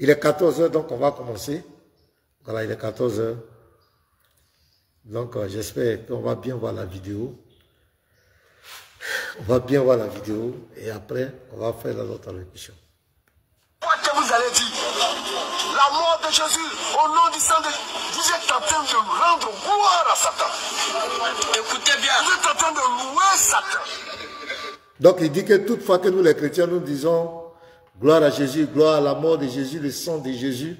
Il est 14 h, donc on va commencer. Voilà, il est 14 h. Donc j'espère qu'on va bien voir la vidéo. On va bien voir la vidéo et après, on va faire notre allocution. Quoi que vous allez dire, la mort de Jésus, au nom du sang de Jésus, vous êtes en train de rendre gloire à Satan. Écoutez bien, vous êtes en train de louer Satan. Donc il dit que toutefois que nous les chrétiens, nous disons gloire à Jésus, gloire à la mort de Jésus, le sang de Jésus,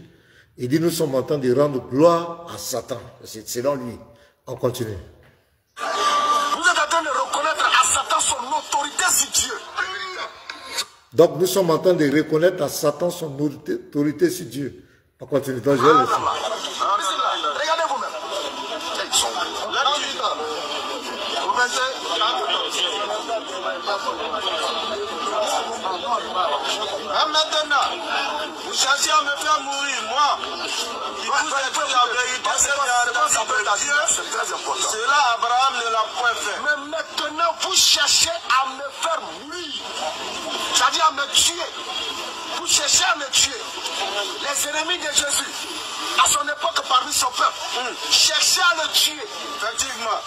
il dit nous sommes en train de rendre gloire à Satan. C'est selon lui. On continue. Vous êtes en train de reconnaître à Satan son autorité sur Dieu. Donc nous sommes en train de reconnaître à Satan son autorité sur Dieu. On continue. Donc je vais laisser. Regardez vous-même. Maintenant, vous cherchez à me faire mourir, moi. Il vous a dit la vérité, c'est très important. Cela, Abraham ne l'a point fait. Mais maintenant, vous cherchez à me faire mourir. C'est-à-dire à me tuer. Vous cherchez à me tuer. Les ennemis de Jésus, à son époque parmi son peuple, cherchaient à le tuer. Effectivement.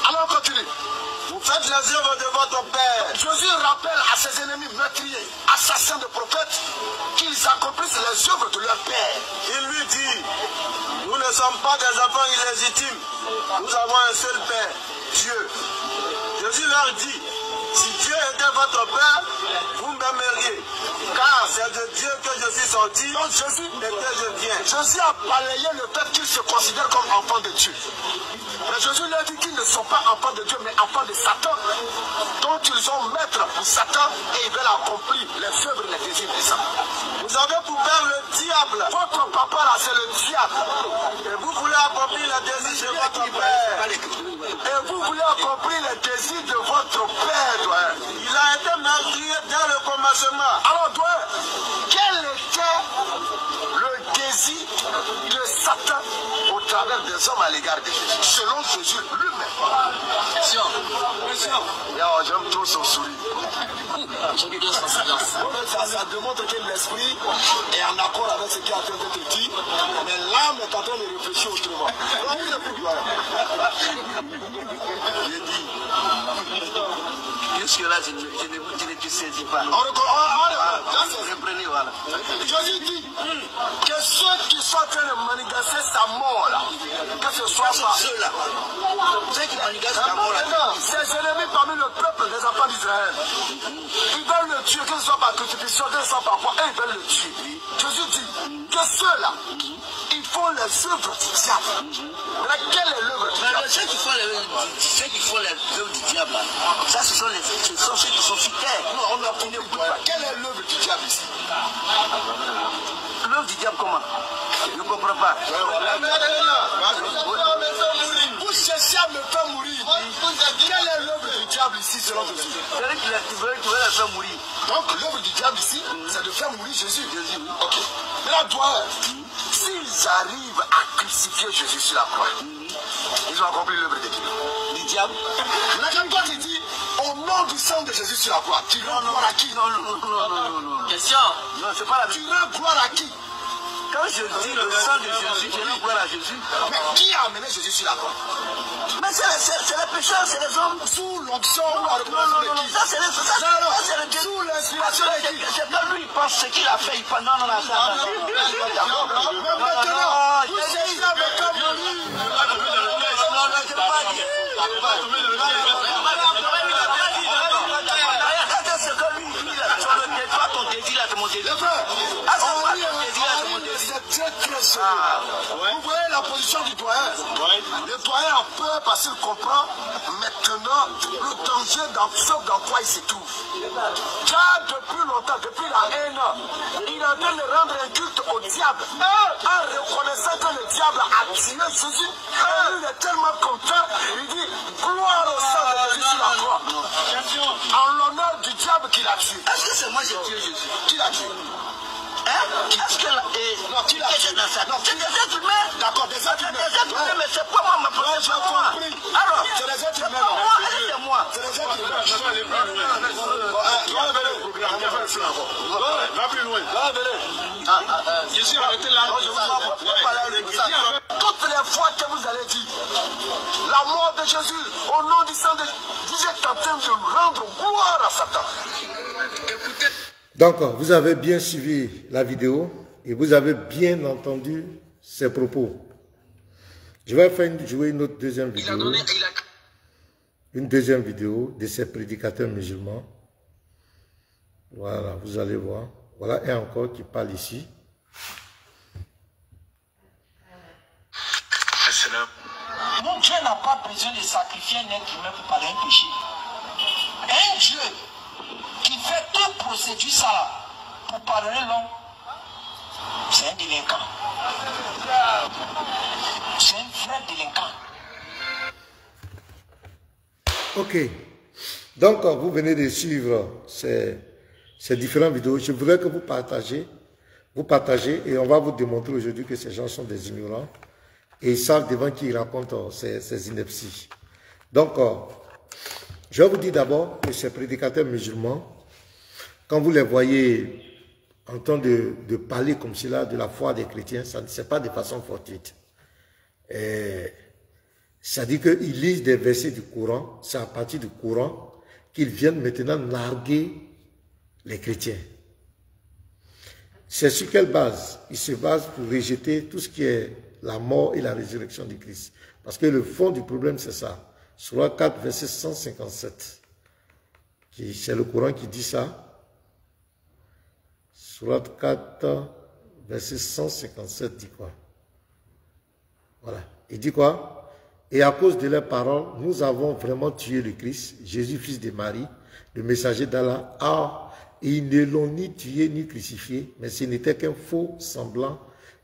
Alors on continue. Vous faites les œuvres de votre Père. Jésus rappelle à ses ennemis meurtriers, assassins de prophètes, qu'ils accomplissent les œuvres de leur Père. Il lui dit, nous ne sommes pas des enfants illégitimes. Nous avons un seul Père, Dieu. Jésus leur dit, si Dieu était votre Père, vous m'aimeriez. Car c'est de Dieu que je suis sorti. Donc Jésus et que je viens. Jésus a balayé le fait qu'ils se considèrent comme enfants de Dieu. Mais Jésus leur dit qu'ils ne sont pas enfants de Dieu, mais enfants de Satan, dont ils ont maître pour Satan et ils veulent accomplir les œuvres et les désirs de Satan. Vous avez pour père le diable. Votre papa là, c'est le diable. Et vous voulez accomplir les désirs de votre père. Et vous voulez accomplir les désirs de votre père. Il a été meurtrier dès le commencement. Alors, quel était le désir de Satan au travers des hommes à l'égard de Jésus, selon Jésus lui-même? Question. J'aime trop son sourire. Ça démontre que l'esprit est en accord avec ce qui est en train d'être dit, mais l'âme est en train de réfléchir autrement. J'ai dit. Jusque-là, je ne saisis pas. Reprenez, voilà. Jésus dit que ceux qui sont en train de manifester sa mort, là, que ce soit pas ceux-là, ceux qui manifestent sa mort, là, ses ennemis parmi le peuple des enfants d'Israël, ils veulent le tuer, que ce soit par crucifixion, que ce soit par quoi, ils veulent le tuer. Jésus dit que ceux-là, ils font les œuvres du diable. Quelle est l'œuvre du diable? Ceux qui font les œuvres du diable, ça, ce sont ceux qui sont fidèles. On n'a pas. Quelle est l'œuvre du diable ici? L'œuvre du diable, comment? Je ne comprends pas. Vous cherchez à me faire mourir. Quelle est l'œuvre du diable ici selon Jésus? Tu veux la faire mourir. Donc l'œuvre du diable ici, c'est de faire mourir Jésus. Ok. Maintenant, s'ils arrivent à crucifier Jésus sur la croix, ils ont accompli l'œuvre de Dieu. Du diable. Maintenant, toi tu dis, au nom du sang de Jésus sur la croix, tu rends gloire à qui? Non. Question. Non, c'est pas la vérité. Tu rends gloire à qui? Quand je dis le sang de Jésus, je rends gloire à Jésus. Mais qui a amené Jésus sur la croix? Mais c'est les pécheurs, c'est les hommes. Sous l'onction ou la reconnaissance de qui? Ça, c'est le sous l'inspiration de qui? C'est quand lui, il pense ce qu'il a fait, il pense non, ça. Maintenant, vous essayez avec un mourir. Non, je ne peux pas dire. C'est que lui, ton désir là, c'est mon désir. C'est très sérieux. Vous voyez la position du doyen. Le doyen a peur parce qu'il comprend maintenant le danger dans ce dans quoi il se trouve. Car depuis longtemps, depuis la haine, il est en train de rendre un culte au diable. En reconnaissant que le diable a tué Jésus, il est tellement content, il dit gloire au sang de Jésus sur la croix. En l'honneur du diable qu'il a tué. Est-ce que c'est moi qui ai tué Jésus? Qui l'a tué? Est-ce que non, qui l'a tué? Non, c'est des êtres humains. D'accord, des êtres humains. Mais c'est pas moi ma protection. Alors, c'est des êtres humains. C'est moi. C'est des êtres humains. Va plus loin. Je suis arrêté là. Toutes les fois que vous allez dire la mort de Jésus au nom du sang de Jésus, vous êtes en train de rendre gloire à Satan. Écoutez. Donc, vous avez bien suivi la vidéo et vous avez bien entendu ses propos. Je vais jouer une autre deuxième vidéo. Une deuxième vidéo de ces prédicateurs musulmans. Voilà, vous allez voir. Voilà un encore qui parle ici. Mon Dieu n'a pas besoin de sacrifier un être humain pour parler un péché. Un Dieu qui fait toute procédure ça pour pardonner l'homme, c'est un délinquant. C'est un vrai délinquant. Ok. Donc, vous venez de suivre ces différentes vidéos. Je voudrais que vous partagez et on va vous démontrer aujourd'hui que ces gens sont des ignorants et ils savent devant qui ils racontent ces inepties. Donc, je vais vous dire d'abord que ces prédicateurs musulmans, quand vous les voyez en train de parler comme cela de la foi des chrétiens, ça ne c'est pas de façon fortuite. Ça dit qu'ils lisent des versets du Coran, c'est à partir du Coran qu'ils viennent maintenant narguer les chrétiens. C'est sur quelle base? Ils se basent pour rejeter tout ce qui est la mort et la résurrection du Christ. Parce que le fond du problème, c'est ça. Sourate 4, verset 157. C'est le Coran qui dit ça. Sourate 4, verset 157 dit quoi? Voilà. Il dit quoi? Et à cause de leurs paroles, nous avons vraiment tué le Christ, Jésus, fils de Marie, le messager d'Allah. Ah, ils ne l'ont ni tué ni crucifié, mais ce n'était qu'un faux semblant.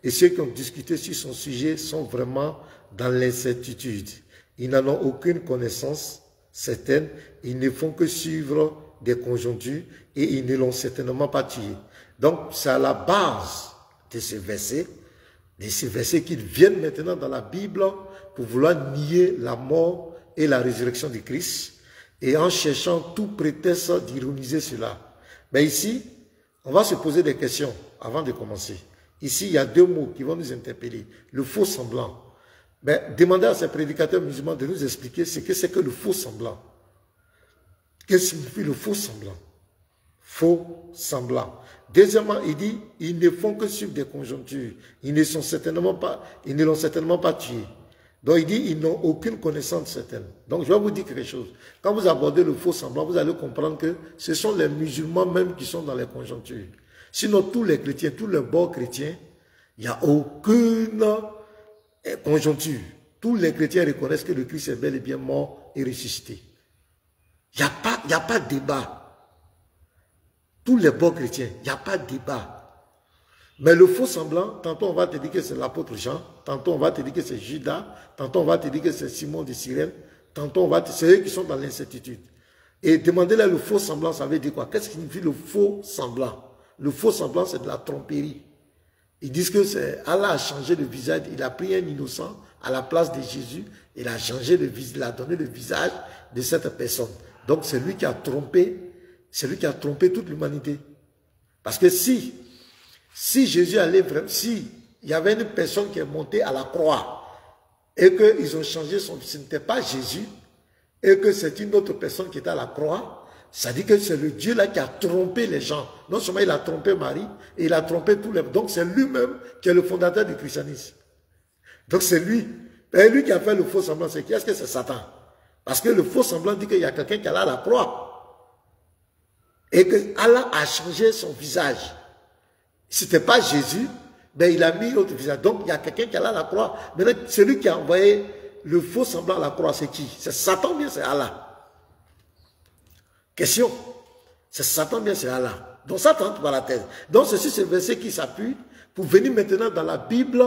Et ceux qui ont discuté sur son sujet sont vraiment dans l'incertitude. Ils n'en ont aucune connaissance certaine. Ils ne font que suivre des conjonctures et ils ne l'ont certainement pas tué. Donc, c'est à la base de ces versets qu'ils viennent maintenant dans la Bible pour vouloir nier la mort et la résurrection du Christ et en cherchant tout prétexte d'ironiser cela. Mais ici, on va se poser des questions avant de commencer. Ici, il y a deux mots qui vont nous interpeller. Le faux semblant. Mais demandez à ces prédicateurs musulmans de nous expliquer ce que c'est que le faux semblant. Qu'est-ce que signifie le faux semblant? Faux semblant. Deuxièmement, il dit, ils ne font que suivre des conjonctures. Ils ne l'ont certainement pas tué. Donc il dit, ils n'ont aucune connaissance certaine. Donc je vais vous dire quelque chose. Quand vous abordez le faux semblant, vous allez comprendre que ce sont les musulmans même qui sont dans les conjonctures. Sinon, tous les chrétiens, tous les bons chrétiens, il n'y a aucune conjoncture. Tous les chrétiens reconnaissent que le Christ est bel et bien mort et ressuscité. Il n'y a pas de débat. Tous les bons chrétiens, il n'y a pas de débat. Mais le faux semblant, tantôt on va te dire que c'est l'apôtre Jean, tantôt on va te dire que c'est Judas, tantôt on va te dire que c'est Simon de Cyrène, tantôt on va te dire, c'est eux qui sont dans l'incertitude. Et demandez-leur le faux semblant, ça veut dire quoi? Qu'est-ce qui signifie le faux semblant? Le faux semblant, c'est de la tromperie. Ils disent que Allah a changé le visage, il a pris un innocent à la place de Jésus, il a changé le visage, il a donné le visage de cette personne. Donc c'est lui qui a trompé, toute l'humanité. Parce que si Jésus allait vraiment, si il y avait une personne qui est montée à la croix et qu'ils ont changé ce n'était pas Jésus et que c'est une autre personne qui était à la croix, ça dit que c'est le Dieu là qui a trompé les gens. Non seulement il a trompé Marie, et il a trompé tous les... Donc c'est lui-même qui est le fondateur du christianisme. Donc c'est lui. Et lui qui a fait le faux semblant, c'est qui? Est-ce que c'est Satan? Parce que le faux semblant dit qu'il y a quelqu'un qui est là à la croix. Et que Allah a changé son visage. Si ce n'était pas Jésus, ben il a mis l'autre visage. Donc il y a quelqu'un qui est là à la croix. Maintenant, celui qui a envoyé le faux semblant à la croix, c'est qui? C'est Satan, bien c'est Allah. Question. C'est Satan, bien c'est Allah. Donc ça tente par la thèse. Donc c'est sur ce verset qui s'appuie pour venir maintenant dans la Bible,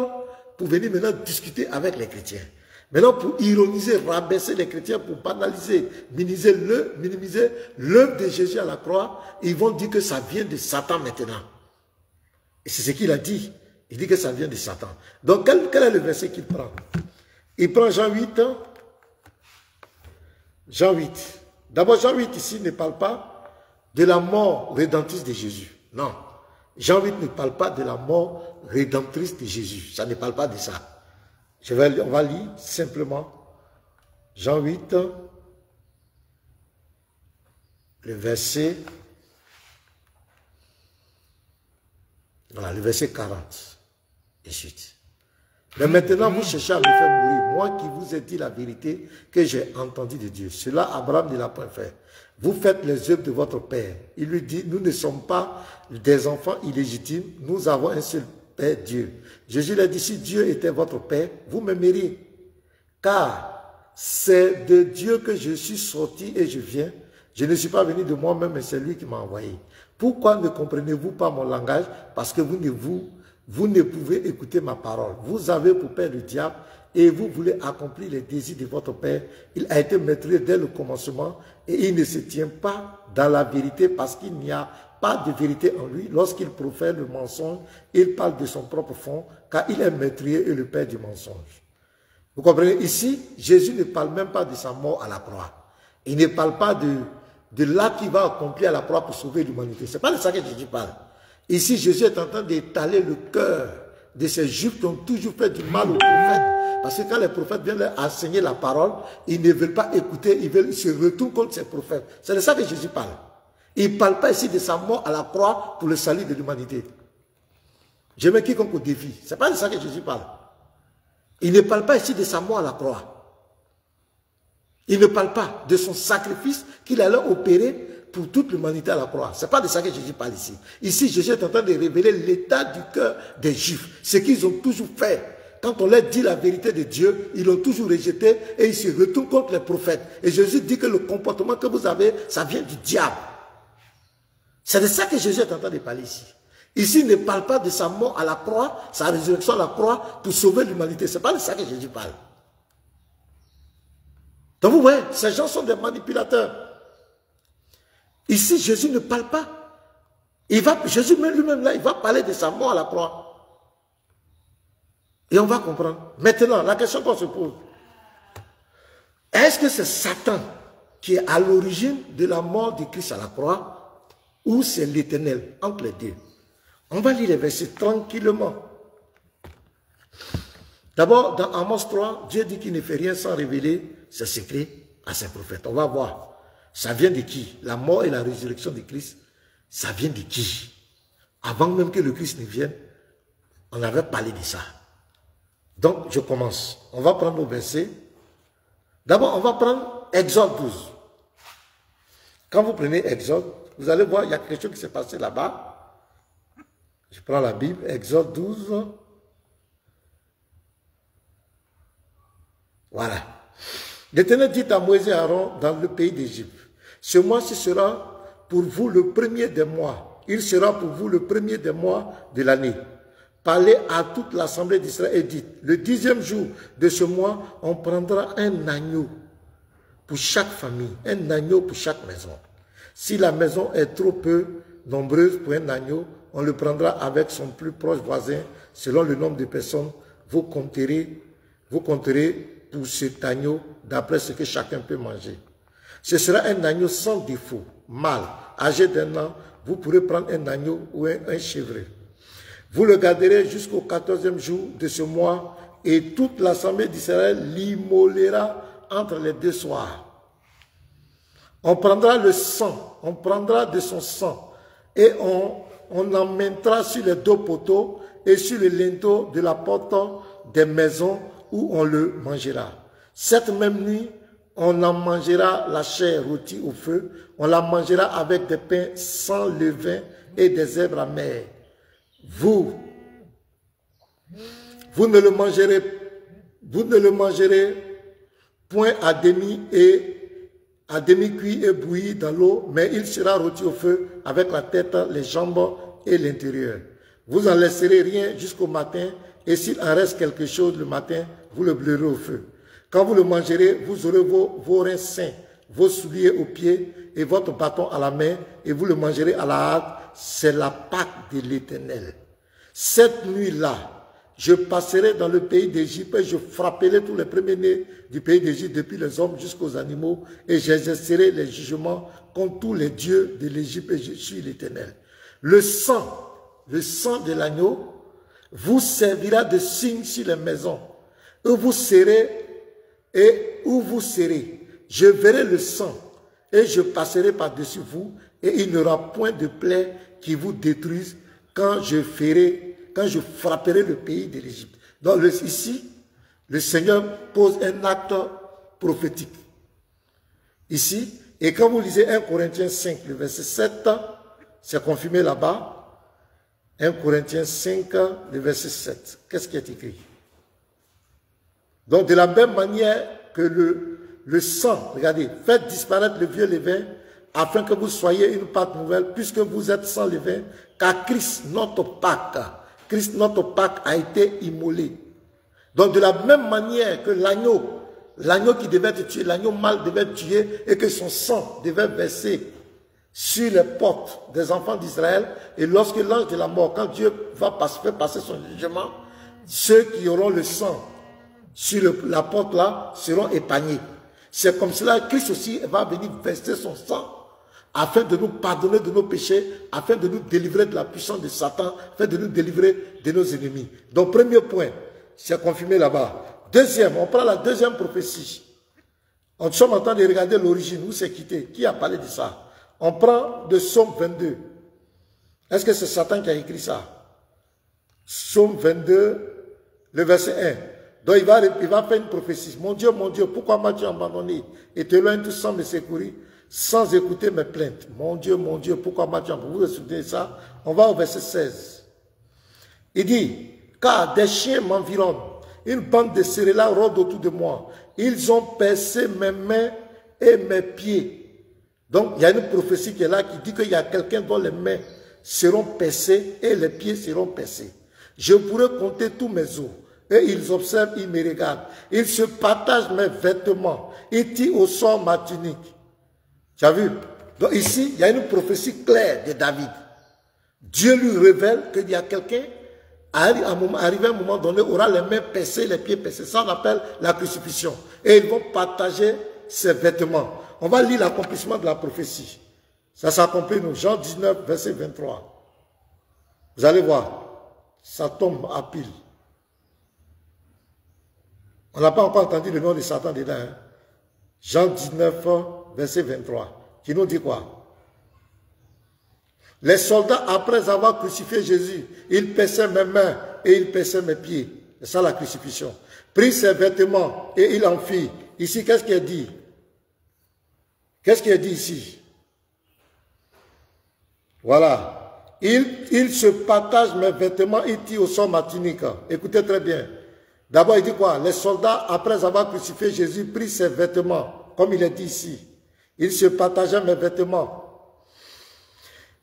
pour venir maintenant discuter avec les chrétiens. Maintenant, pour ironiser, rabaisser les chrétiens, pour banaliser, minimiser l'œuvre de Jésus à la croix, ils vont dire que ça vient de Satan maintenant. Et c'est ce qu'il a dit. Il dit que ça vient de Satan. Donc, quel est le verset qu'il prend? Il prend Jean 8. Jean 8. D'abord, Jean 8 ici ne parle pas de la mort rédemptrice de Jésus. Non. Jean 8 ne parle pas de la mort rédemptrice de Jésus. Ça ne parle pas de ça. On va lire simplement Jean 8, le verset, voilà, le verset 40 et suite. Mais maintenant, vous cherchez à me faire mourir, moi qui vous ai dit la vérité que j'ai entendue de Dieu. Cela, Abraham ne l'a point fait. Vous faites les œuvres de votre Père. Il lui dit, nous ne sommes pas des enfants illégitimes, nous avons un seul Père, Dieu. Jésus lui a dit, si Dieu était votre Père, vous m'aimeriez. Car c'est de Dieu que je suis sorti et je viens. Je ne suis pas venu de moi-même, mais c'est lui qui m'a envoyé. Pourquoi ne comprenez-vous pas mon langage? Parce que vous ne pouvez écouter ma parole. Vous avez pour père le diable et vous voulez accomplir les désirs de votre père. Il a été maîtrisé dès le commencement et il ne se tient pas dans la vérité parce qu'il n'y a pas de vérité en lui. Lorsqu'il profère le mensonge, il parle de son propre fond car il est maîtrisé et le père du mensonge. Vous comprenez? Ici, Jésus ne parle même pas de sa mort à la croix. Il ne parle pas de l'acte qu'il va accomplir à la croix pour sauver l'humanité. Ce n'est pas de ça que Jésus parle. Ici, Jésus est en train d'étaler le cœur de ces Juifs qui ont toujours fait du mal aux prophètes. Parce que quand les prophètes viennent leur enseigner la parole, ils ne veulent pas écouter, ils se retournent contre ces prophètes. C'est de ça que Jésus parle. Il ne parle pas ici de sa mort à la croix pour le salut de l'humanité. Je mets quiconque au défi. Ce n'est pas de ça que Jésus parle. Il ne parle pas ici de sa mort à la croix. Il ne parle pas de son sacrifice qu'il allait opérer pour toute l'humanité à la croix. Ce n'est pas de ça que Jésus parle ici. Ici, Jésus est en train de révéler l'état du cœur des Juifs. Ce qu'ils ont toujours fait. Quand on leur dit la vérité de Dieu, ils l'ont toujours rejeté et ils se retournent contre les prophètes. Et Jésus dit que le comportement que vous avez, ça vient du diable. C'est de ça que Jésus est en train de parler ici. Ici, il ne parle pas de sa mort à la croix, sa résurrection à la croix pour sauver l'humanité. Ce n'est pas de ça que Jésus parle. Donc vous voyez, ces gens sont des manipulateurs. Ici, Jésus ne parle pas. Jésus lui-même là, il va parler de sa mort à la croix. Et on va comprendre. Maintenant, la question qu'on se pose, est-ce que c'est Satan qui est à l'origine de la mort de Christ à la croix ou c'est l'Éternel, entre les deux? On va lire les versets tranquillement. D'abord, dans Amos 3, Dieu dit qu'il ne fait rien sans révéler ses secrets à ses prophètes. On va voir. Ça vient de qui? La mort et la résurrection de Christ, ça vient de qui? Avant même que le Christ ne vienne, on avait parlé de ça. Donc, je commence. On va prendre nos versets. D'abord, on va prendre Exode 12. Quand vous prenez Exode, vous allez voir, il y a quelque chose qui s'est passé là-bas. Je prends la Bible, Exode 12. Voilà. L'Éternel dit à Moïse et Aaron dans le pays d'Égypte, ce mois-ci sera pour vous le premier des mois. Il sera pour vous le premier des mois de l'année. Parlez à toute l'assemblée d'Israël et dites, le 10e jour de ce mois, on prendra un agneau pour chaque famille, un agneau pour chaque maison. Si la maison est trop peu nombreuse pour un agneau, on le prendra avec son plus proche voisin, selon le nombre de personnes. Vous compterez pour cet agneau d'après ce que chacun peut manger. Ce sera un agneau sans défaut, mâle, âgé d'1 an. Vous pourrez prendre un agneau ou un chèvre. Vous le garderez jusqu'au 14e jour de ce mois et toute l'assemblée d'Israël l'immolera entre les deux soirs. On prendra le sang, on prendra de son sang et on en mettra sur les deux poteaux et sur les linteaux de la porte des maisons où on le mangera. Cette même nuit, on en mangera la chair rôtie au feu, on la mangera avec des pains sans levain et des herbes amères. Vous ne le mangerez point à demi cuit et bouilli dans l'eau, mais il sera rôti au feu avec la tête, les jambes et l'intérieur. Vous en laisserez rien jusqu'au matin, et s'il en reste quelque chose le matin, vous le brûlerez au feu. Quand vous le mangerez, vous aurez vos reins sains, vos souliers aux pieds et votre bâton à la main, et vous le mangerez à la hâte. C'est la Pâque de l'Éternel. Cette nuit-là, je passerai dans le pays d'Égypte et je frapperai tous les premiers-nés du pays d'Égypte, depuis les hommes jusqu'aux animaux, et j'exercerai les jugements contre tous les dieux de l'Égypte, et je suis l'Éternel. Le sang le sang de l'agneau vous servira de signe sur les maisons où vous serez et où vous serez. Je verrai le sang et je passerai par-dessus vous et il n'y aura point de plaie qui vous détruise quand je frapperai le pays de l'Égypte. Donc ici, le Seigneur pose un acte prophétique. Ici, et quand vous lisez 1 Corinthiens 5, le verset 7, c'est confirmé là-bas. 1 Corinthiens 5, le verset 7. Qu'est-ce qui est écrit? Donc, de la même manière que le sang, regardez, faites disparaître le vieux levain, afin que vous soyez une pâte nouvelle, puisque vous êtes sans levain, car Christ, notre Pâque a été immolé. Donc, de la même manière que l'agneau qui devait être tué, l'agneau mâle devait être tué, et que son sang devait verser sur les portes des enfants d'Israël, et lorsque l'ange de la mort, quand Dieu va faire passer son jugement, ceux qui auront le sang sur la porte là seront épargnés. C'est comme cela que Christ aussi va venir verser son sang afin de nous pardonner de nos péchés, afin de nous délivrer de la puissance de Satan, afin de nous délivrer de nos ennemis. Donc, premier point, c'est confirmé là-bas. Deuxième, on prend la deuxième prophétie. On sommes en train de regarder l'origine, où c'est quitté. Qui a parlé de ça? On prend de Psaume 22. Est-ce que c'est Satan qui a écrit ça? Psaume 22, le verset 1. Donc il va faire une prophétie. Mon Dieu, pourquoi m'as-tu abandonné et t'éloignes tout sans me secourir, sans écouter mes plaintes? Mon Dieu, pourquoi m'as-tu abandonné? Vous vous souvenez de ça? On va au verset 16. Il dit, car des chiens m'environnent, une bande de céréales rôde autour de moi. Ils ont percé mes mains et mes pieds. Donc il y a une prophétie qui est là qui dit qu'il y a quelqu'un dont les mains seront percées et les pieds seront percés. Je pourrais compter tous mes os. Et ils observent, ils me regardent. Ils se partagent mes vêtements. Ils tirent au sort ma tunique. Tu as vu? Donc ici, il y a une prophétie claire de David. Dieu lui révèle qu'il y a quelqu'un, arrivé à un moment donné, aura les mains percées, les pieds percés. Ça on appelle la crucifixion. Et ils vont partager ses vêtements. On va lire l'accomplissement de la prophétie. Ça s'accomplit nous. Jean 19, verset 23. Vous allez voir. Ça tombe à pile. On n'a pas encore entendu le nom de Satan dedans. Hein? Jean 19, verset 23. Qui nous dit quoi? Les soldats, après avoir crucifié Jésus, ils perçaient mes mains et ils perçaient mes pieds. C'est ça la crucifixion. Prit ses vêtements et il en fit. Ici, qu'est-ce qui est dit? Qu'est-ce qui est dit ici? Voilà. Il se partage mes vêtements, il tire au sort ma tunique. Écoutez très bien. D'abord, il dit quoi? Les soldats, après avoir crucifié Jésus, prirent ses vêtements, comme il est dit ici. Ils se partageaient mes vêtements.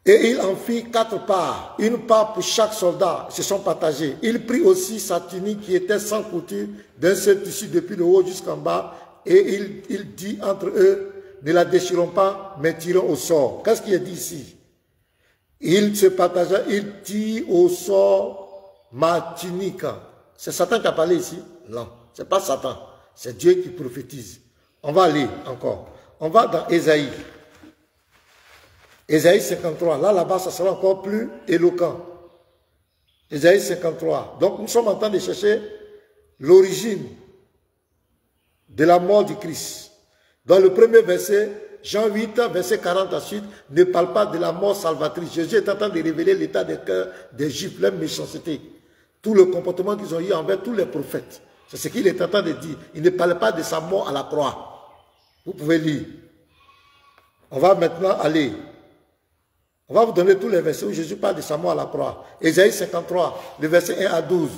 Et il en fit 4 parts, une part pour chaque soldat, ils se sont partagés. Il prit aussi sa tunique qui était sans couture, d'un seul tissu depuis le haut jusqu'en bas, et il dit entre eux, ne la déchirons pas, mais tirons au sort. Qu'est-ce qui est dit ici? Il se partagea, il tire au sort ma tunique. C'est Satan qui a parlé ici? Non, ce n'est pas Satan. C'est Dieu qui prophétise. On va aller encore. On va dans Ésaïe. Ésaïe 53. Là-bas, ça sera encore plus éloquent. Ésaïe 53. Donc, nous sommes en train de chercher l'origine de la mort du Christ. Dans le premier verset, Jean 8, verset 40 ensuite, ne parle pas de la mort salvatrice. Jésus est en train de révéler l'état des cœurs des Juifs, leur méchanceté. Tout le comportement qu'ils ont eu envers tous les prophètes. C'est ce qu'il est en train de dire. Il ne parle pas de sa mort à la croix. Vous pouvez lire. On va maintenant aller. On va vous donner tous les versets où Jésus parle de sa mort à la croix. Ésaïe 53, le verset 1 à 12.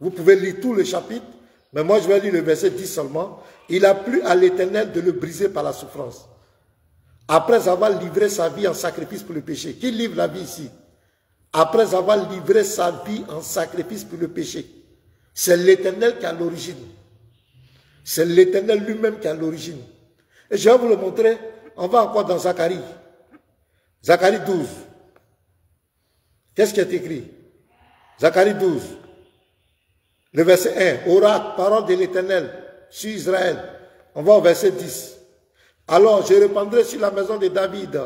Vous pouvez lire tout le chapitre, mais moi je vais lire le verset 10 seulement. Il a plu à l'Éternel de le briser par la souffrance. Après avoir livré sa vie en sacrifice pour le péché. Qui livre la vie ici? Après avoir livré sa vie en sacrifice pour le péché. C'est l'Éternel qui a l'origine. C'est l'Éternel lui-même qui a l'origine. Et je vais vous le montrer. On va encore dans Zacharie. Zacharie 12. Qu'est-ce qui est écrit? Zacharie 12. Le verset 1. Oracle, parole de l'Éternel sur Israël. On va au verset 10. Alors je répandrai sur la maison de David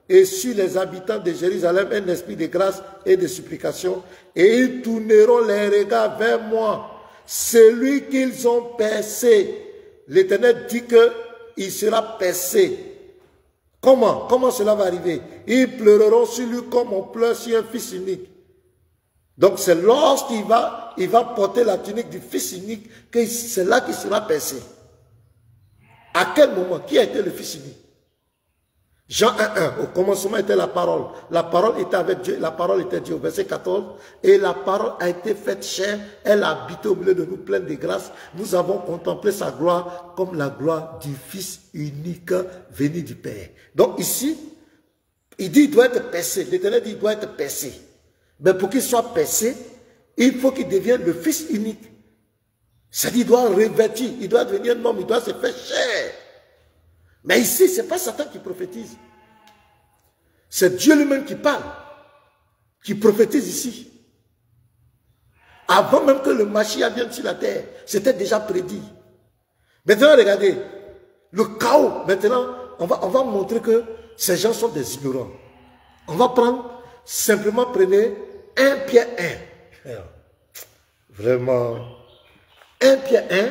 et sur les habitants de Jérusalem un esprit de grâce et de supplication, et ils tourneront les regards vers moi, celui qu'ils ont percé. L'Éternel dit qu'il sera percé. Comment? Comment cela va arriver? Ils pleureront sur lui comme on pleure sur un fils unique. Donc c'est lorsqu'il va porter la tunique du fils unique que c'est là qu'il sera percé. À quel moment? Qui a été le fils unique? Jean 1.1, au commencement était la parole. La parole était avec Dieu, la parole était Dieu. Verset 14, et la parole a été faite chair, elle a habité au milieu de nous, pleine de grâce. Nous avons contemplé sa gloire comme la gloire du Fils unique venu du Père. Donc ici, il dit qu'il doit être percé. L'Éternel dit qu'il doit être percé. Mais pour qu'il soit percé, il faut qu'il devienne le Fils unique. C'est-à-dire qu'il doit revêtir, il doit devenir un homme, il doit se faire chair. Mais ici, ce n'est pas Satan qui prophétise. C'est Dieu lui-même qui parle, qui prophétise ici. Avant même que le Mashiach vienne sur la terre, c'était déjà prédit. Maintenant, regardez, le chaos, maintenant, on va montrer que ces gens sont des ignorants. On va prendre, simplement prenez 1 Pierre 1. Vraiment, 1 Pierre 1,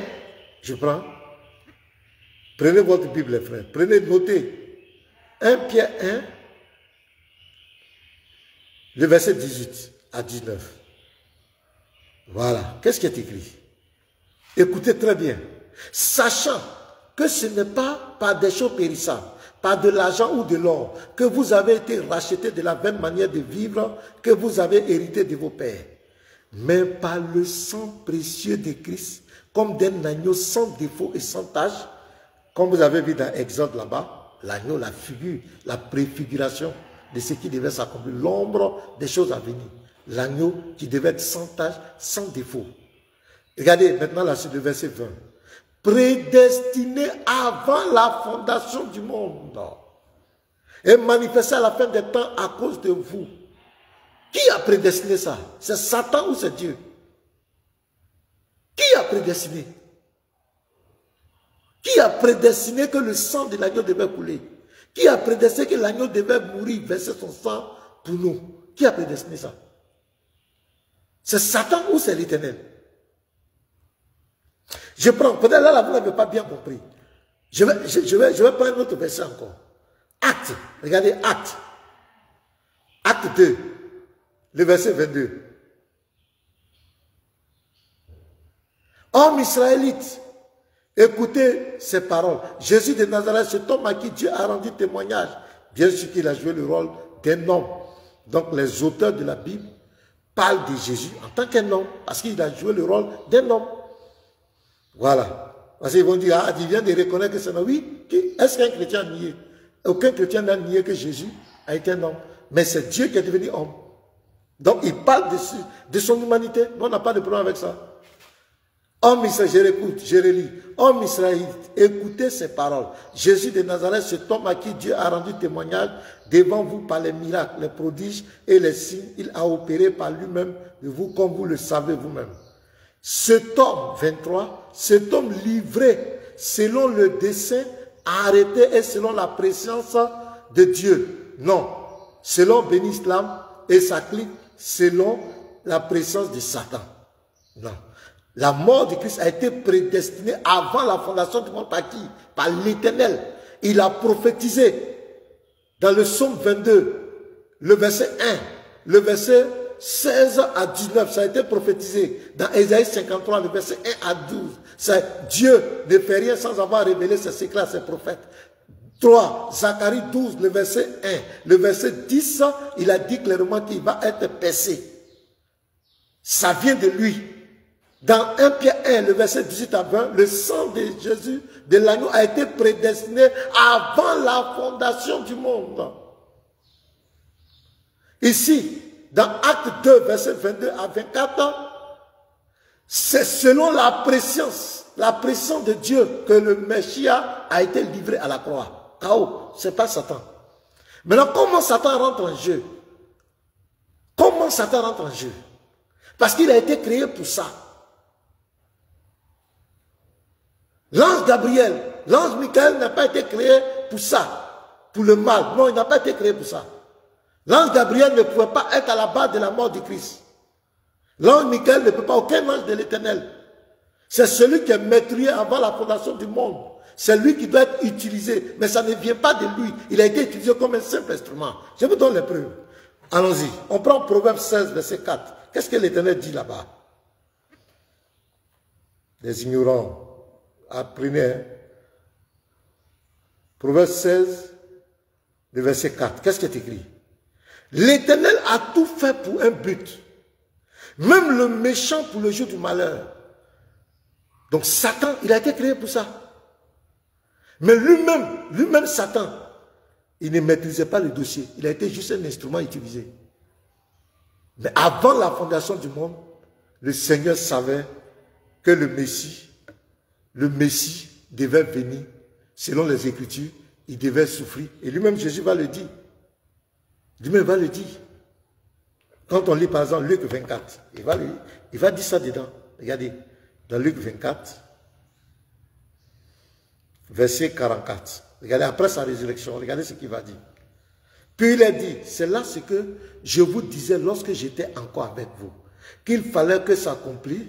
je prends. Prenez votre Bible, les frères. Prenez, notez. 1 Pierre 1, le verset 18 à 19. Voilà. Qu'est-ce qui est écrit? Écoutez très bien. Sachant que ce n'est pas par des choses périssables, par de l'argent ou de l'or, que vous avez été rachetés de la même manière de vivre que vous avez hérité de vos pères, mais par le sang précieux de Christ, comme d'un agneau sans défaut et sans tache. Comme vous avez vu dans Exode là-bas, l'agneau, la figure, la préfiguration de ce qui devait s'accomplir, l'ombre des choses à venir. L'agneau qui devait être sans tache, sans défaut. Regardez maintenant la suite du verset 20. Prédestiné avant la fondation du monde et manifesté à la fin des temps à cause de vous. Qui a prédestiné ça? C'est Satan ou c'est Dieu? Qui a prédestiné? Qui a prédestiné que le sang de l'agneau devait couler? Qui a prédestiné que l'agneau devait mourir, verser son sang pour nous? Qui a prédestiné ça? C'est Satan ou c'est l'Éternel? Je prends, peut-être là, vous n'avez pas bien compris. Je vais prendre un autre verset encore. Acte, regardez, Acte. Acte 2, le verset 22. Homme israélite, écoutez ces paroles. Jésus de Nazareth, cet homme à qui Dieu a rendu témoignage, bien sûr qu'il a joué le rôle d'un homme. Donc les auteurs de la Bible parlent de Jésus en tant qu'un homme, parce qu'il a joué le rôle d'un homme. Voilà. Parce qu'ils vont dire, ah, il vient de reconnaître que c'est un homme. Oui, est-ce qu'un chrétien a nié? Aucun chrétien n'a nié que Jésus a été un homme. Mais c'est Dieu qui est devenu homme. Donc il parle de son humanité. Nous, on n'a pas de problème avec ça. Homme Israël, je réécoute, je relis. Homme Israël, écoutez ces paroles. Jésus de Nazareth, cet homme à qui Dieu a rendu témoignage devant vous par les miracles, les prodiges et les signes, il a opéré par lui-même de vous comme vous le savez vous-même. Cet homme, 23, cet homme livré selon le dessein, arrêté et selon la préscience de Dieu. Non, selon Ben Islam et sa clique, selon la présence de Satan. Non. La mort de Christ a été prédestinée avant la fondation du monde par qui? Par l'Éternel. Il a prophétisé dans le psaume 22, le verset 1, le verset 16 à 19, ça a été prophétisé. Dans Ésaïe 53, le verset 1 à 12, Dieu ne fait rien sans avoir révélé ses secrets à ses prophètes. 3, Zacharie 12, le verset 1, le verset 10, il a dit clairement qu'il va être percé. Ça vient de lui. Dans 1 Pierre 1, le verset 18 à 20, le sang de Jésus, de l'agneau, a été prédestiné avant la fondation du monde. Ici, dans Acte 2, verset 22 à 24, c'est selon la préscience de Dieu que le Messia a été livré à la croix. Chaos, ce n'est pas Satan. Maintenant, comment Satan rentre en jeu? Comment Satan rentre en jeu? Parce qu'il a été créé pour ça. L'ange Gabriel, l'ange Michael n'a pas été créé pour ça. pour le mal. Non, il n'a pas été créé pour ça. L'ange Gabriel ne pouvait pas être à la base de la mort du Christ. L'ange Michael ne peut pas, aucun ange de l'Éternel. C'est celui qui est maîtrisé avant la fondation du monde. C'est lui qui doit être utilisé. Mais ça ne vient pas de lui. Il a été utilisé comme un simple instrument. Je vous donne les preuves. Allons-y. On prend Proverbe 16, verset 4. Qu'est-ce que l'Éternel dit là-bas? Les ignorants. Apprenez. Hein? Proverbe 16, le verset 4. Qu'est-ce qui est écrit? L'Éternel a tout fait pour un but. Même le méchant pour le jour du malheur. Donc Satan, il a été créé pour ça. Mais lui-même Satan, il ne maîtrisait pas le dossier. Il a été juste un instrument utilisé. Mais avant la fondation du monde, le Seigneur savait que le Messie devait venir, selon les Écritures, il devait souffrir. Et lui-même, Jésus va le dire. Lui-même va le dire. Quand on lit par exemple Luc 24, il va dire ça dedans. Regardez, dans Luc 24, verset 44. Regardez, après sa résurrection, regardez ce qu'il va dire. Puis il a dit, c'est là ce que je vous disais lorsque j'étais encore avec vous, qu'il fallait que s'accomplisse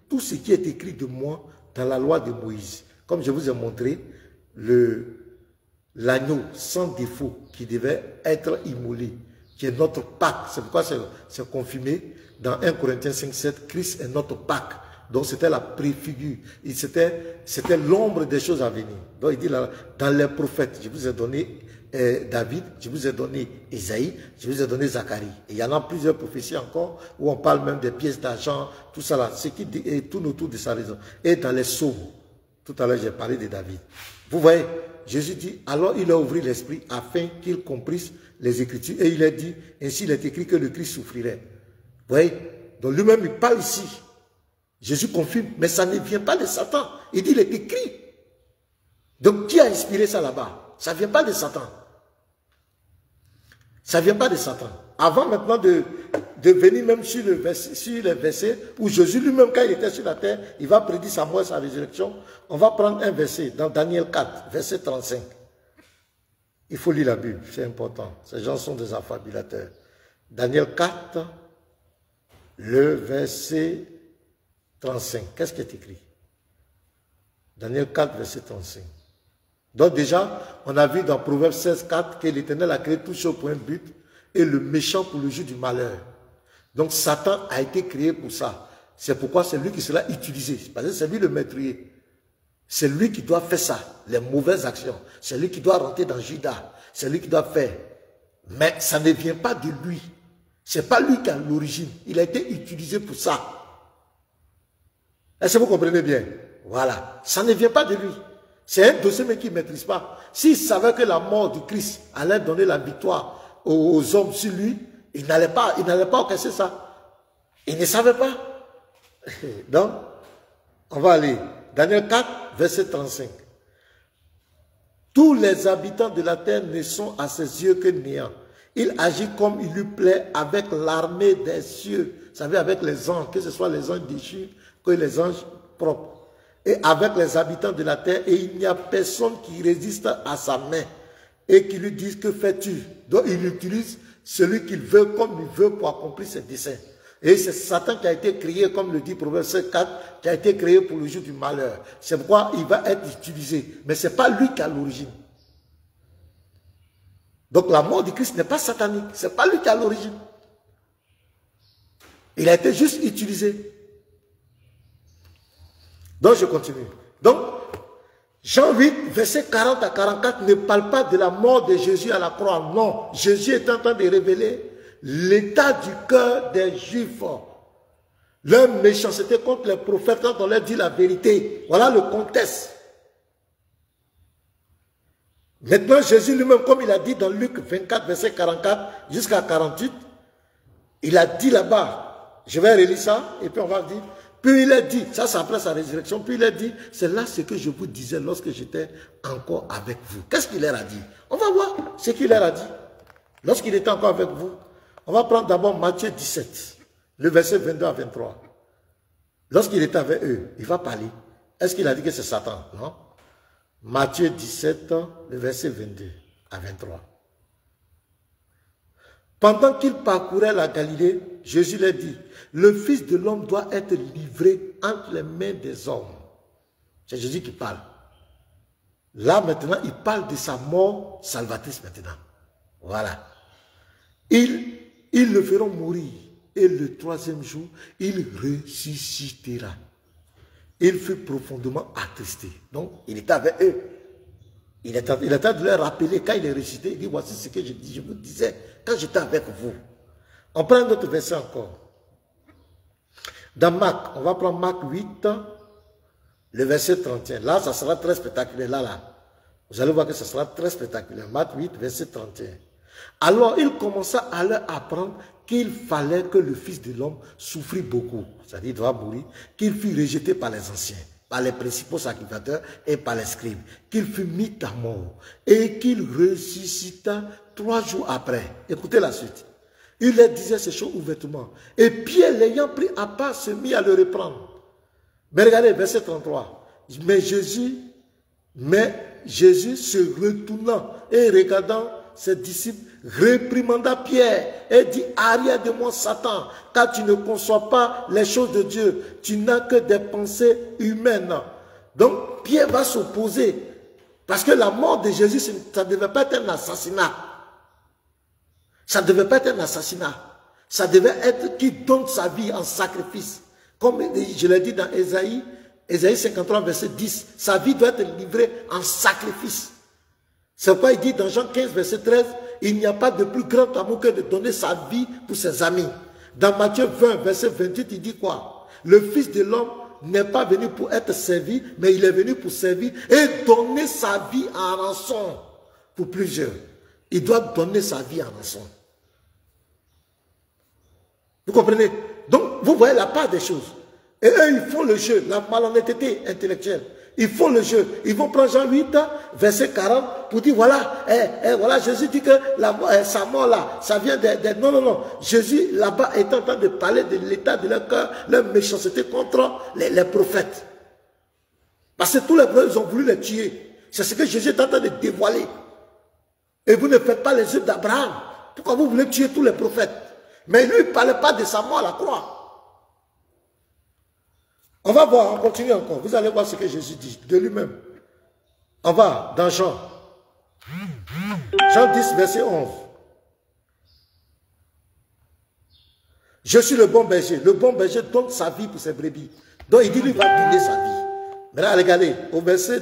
tout ce qui est écrit de moi dans la loi de Moïse. Comme je vous ai montré, l'agneau sans défaut qui devait être immolé, qui est notre Pâque. C'est pourquoi c'est confirmé dans 1 Corinthiens 5, 7, Christ est notre Pâque. Donc c'était la préfigure, c'était l'ombre des choses à venir. Donc il dit là, dans les prophètes, je vous ai donné David, je vous ai donné Isaïe, je vous ai donné Zacharie. Et il y en a plusieurs prophéties encore, où on parle même des pièces d'argent, tout ça là, ce qui tourne autour de sa raison. Et dans les psaumes, tout à l'heure j'ai parlé de David. Vous voyez, Jésus dit, alors il a ouvert l'esprit afin qu'il comprisse les Écritures. Et il a dit, ainsi il est écrit que le Christ souffrirait. Vous voyez, donc lui-même il parle ici. Jésus confirme, mais ça ne vient pas de Satan. Il dit, il est écrit. Donc, qui a inspiré ça là-bas? Ça ne vient pas de Satan. Ça ne vient pas de Satan. Avant maintenant de venir même sur les versets où Jésus lui-même, quand il était sur la terre, il va prédire sa mort et sa résurrection. On va prendre un verset dans Daniel 4, verset 35. Il faut lire la Bible, c'est important. Ces gens sont des affabulateurs. Daniel 4, le verset 35. Qu'est-ce qui est écrit? Daniel 4, verset 35. Donc déjà, on a vu dans Proverbe 16, 4 que l'Éternel a créé tout chose pour un but et le méchant pour le jour du malheur. Donc Satan a été créé pour ça. C'est pourquoi c'est lui qui sera utilisé. Parce que c'est lui le meurtrier. C'est lui qui doit faire ça, les mauvaises actions. C'est lui qui doit rentrer dans Judas. C'est lui qui doit faire. Mais ça ne vient pas de lui. C'est pas lui qui a l'origine. Il a été utilisé pour ça. Est-ce que vous comprenez bien? Voilà. Ça ne vient pas de lui. C'est un dossier mais qui ne maîtrise pas. S'il savait que la mort du Christ allait donner la victoire aux hommes sur lui, il n'allait pas encaisser ça. Il ne savait pas. Donc, on va aller. Daniel 4, verset 35. Tous les habitants de la terre ne sont à ses yeux que néant. Il agit comme il lui plaît avec l'armée des cieux. Vous savez, avec les anges, que ce soit les anges déchus, que les anges propres. Et avec les habitants de la terre, et il n'y a personne qui résiste à sa main et qui lui dise que fais-tu. Donc il utilise celui qu'il veut comme il veut pour accomplir ses desseins. Et c'est Satan qui a été créé, comme le dit Proverbe 4, qui a été créé pour le jour du malheur. C'est pourquoi il va être utilisé. Mais ce n'est pas lui qui a l'origine. Donc la mort du Christ n'est pas satanique. Ce n'est pas lui qui a l'origine. Il a été juste utilisé. Donc je continue. Donc, Jean 8, verset 40 à 44 ne parle pas de la mort de Jésus à la croix. Non, Jésus est en train de révéler l'état du cœur des Juifs. Leur méchanceté contre les prophètes quand on leur dit la vérité. Voilà le contexte. Maintenant, Jésus lui-même, comme il a dit dans Luc 24, verset 44 jusqu'à 48, il a dit là-bas, je vais relire ça, et puis on va dire, puis il a dit, ça c'est après sa résurrection, puis il a dit, c'est là ce que je vous disais lorsque j'étais encore avec vous. Qu'est-ce qu'il leur a dit? On va voir ce qu'il leur a dit. Lorsqu'il était encore avec vous, on va prendre d'abord Matthieu 17, le verset 22 à 23. Lorsqu'il était avec eux, il va parler. Est-ce qu'il a dit que c'est Satan? Non. Matthieu 17, le verset 22 à 23. Pendant qu'il parcourait la Galilée, Jésus leur dit, le Fils de l'homme doit être livré entre les mains des hommes. C'est Jésus qui parle. Là maintenant, il parle de sa mort salvatrice maintenant. Voilà. Ils le feront mourir. Et le troisième jour, il ressuscitera. Il fut profondément attristé. Donc, il était avec eux. Il était en train de leur rappeler, quand il est ressuscité, il dit, voici ce que je vous disais quand j'étais avec vous. On prend un autre verset encore. Dans Marc, on va prendre Marc 8, le verset 31. Là, ça sera très spectaculaire. Là. Vous allez voir que ça sera très spectaculaire. Marc 8, verset 31. Alors, il commença à leur apprendre qu'il fallait que le Fils de l'homme souffrit beaucoup. C'est-à-dire, il doit mourir. Qu'il fût rejeté par les anciens, par les principaux sacrificateurs et par les scribes. Qu'il fût mis à mort et qu'il ressuscita 3 jours après. Écoutez la suite. Il leur disait ces choses ouvertement. Et Pierre, l'ayant pris à part, se mit à le reprendre. Mais regardez, verset 33. Mais Jésus se retournant et regardant ses disciples, réprimanda Pierre et dit, arrière de moi Satan, car tu ne conçois pas les choses de Dieu, tu n'as que des pensées humaines. Donc Pierre va s'opposer, parce que la mort de Jésus, ça ne devait pas être un assassinat. Ça ne devait pas être un assassinat. Ça devait être qu'il donne sa vie en sacrifice. Comme je l'ai dit dans Ésaïe 53, verset 10, sa vie doit être livrée en sacrifice. C'est pourquoi il dit dans Jean 15, verset 13, il n'y a pas de plus grand amour que de donner sa vie pour ses amis. Dans Matthieu 20, verset 28, il dit quoi? Le Fils de l'homme n'est pas venu pour être servi, mais il est venu pour servir et donner sa vie en rançon pour plusieurs. Il doit donner sa vie en rançon. Vous comprenez? Donc, vous voyez la part des choses. Et eux, ils font le jeu, la malhonnêteté intellectuelle. Ils font le jeu. Ils vont prendre Jean 8, verset 40, pour dire, voilà, voilà, Jésus dit que sa mort là, ça vient Non, non, non. Jésus, là-bas, est en train de parler de l'état de leur cœur, leur méchanceté contre les prophètes. Parce que tous les prophètes, ils ont voulu les tuer. C'est ce que Jésus est en train de dévoiler. Et vous ne faites pas les œuvres d'Abraham. Pourquoi vous voulez tuer tous les prophètes? Mais lui, il ne parlait pas de sa mort à la croix. On va voir, on continue encore. Vous allez voir ce que Jésus dit de lui-même. On va dans Jean. Jean 10, verset 11. Je suis le bon berger. Le bon berger donne sa vie pour ses brebis. Donc il dit, lui va donner sa vie. Maintenant, regardez, au verset